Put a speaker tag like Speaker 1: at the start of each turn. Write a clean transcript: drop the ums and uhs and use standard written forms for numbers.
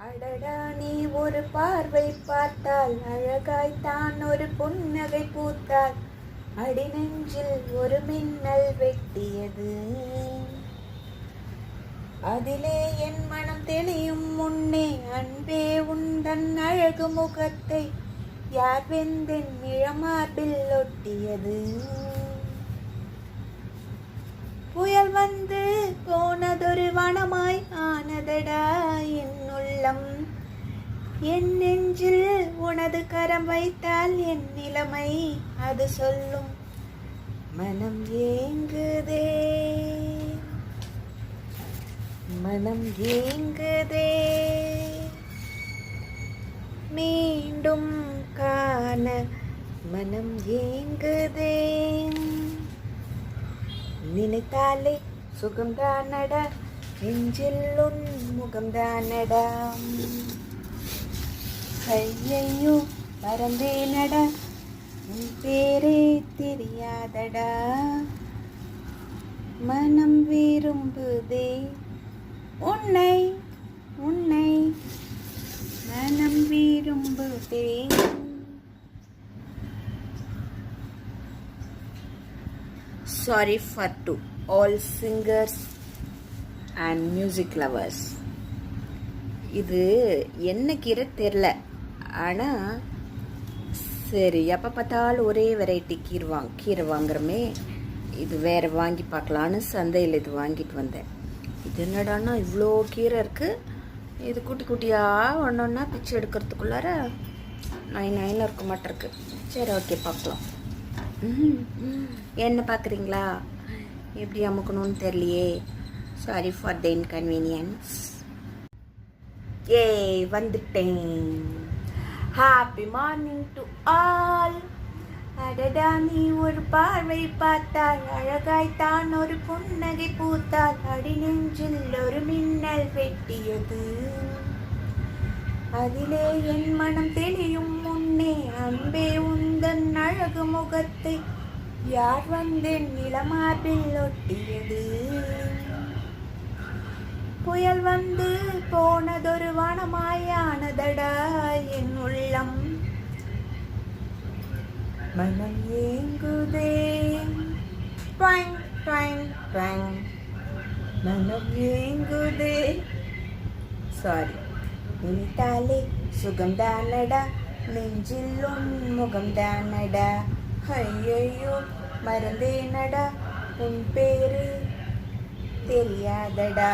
Speaker 1: அடடா நீ ஒரு பார்வை பார்த்தால் அழகாய்த்தான் ஒரு புன்னகை பூத்தால் அடி நெஞ்சில் ஒரு மின்னல் வெட்டியது. அதிலே என் மனம் தெளியும் முன்னே அன்பே உந்தன் அழகு முகத்தை யார் வெந்தென் இளமார்பில் ஒட்டியது. புயல் வந்து போனதொரு வனமாய் ஆனதடா என் உள்ளம். என் நெஞ்சில் உனது கரம் வைத்தால் என் நிலைமை அது சொல்லும். மனம் ஏங்குதே மனம் ஏங்குதே மீண்டும் காண மனம் ஏங்குதே. நினைத்தாலே சுகம்தானடா நெஞ்சில் உன் முகம்தானடா. ஐயையோ மறந்தேனடா உன் பேரே தெரியாதடா. மனம் விரும்புதே உன்னை உன்னை மனம் விரும்புதே. Sorry for to all singers and music lovers. இது என்ன கீரை தெரில, ஆனால் சரி எப்போ பார்த்தாலும் ஒரே வெரைட்டி கீரை வாங்குறமே, இது வேறு வாங்கி பார்க்கலான்னு சந்தையில் இது வாங்கிட்டு வந்தேன். இது என்னடான்னா இவ்வளோ கீரை இருக்குது. இது குட்டி குட்டியாக ஒன்று ஒன்றா பிச்சு எடுக்கிறதுக்குள்ளார நைனில் இருக்க மாட்டிருக்கு. சரி ஓகே பார்க்கலாம். என்ன பார்க்குறீங்களா? எப்படி அமுக்கணும்னு தெரியலையே. Sorry for the inconvenience. வந்துட்டேன். Happy morning to all. அடடா நீ ஒரு பார்வை பார்த்தால் அழகாய்த்தான் ஒரு புன்னகை பூத்தால் அடி நெஞ்சில் ஒரு மின்னல் வெட்டியது. அதிலே என் மனம் தெளியும் முன்னே அன்பே உந்தன் அழகு முகத்தை யார் வந்தேன் இளமார்பில் ஒட்டியது. புயல் வந்து போனதொரு வனமாயானதடா என் உள்ளம். மனம் ஏங்குதே ட்வைங் ட்வைங் ட்வைங் மனம் ஏங்குதே. சாரி. நினைத்தாலே சுகம்தானடா நெஞ்சில் உன் முகம்தானடா. ஐயையோ மறந்தேனடா உன் பேரு தெரியாதடா.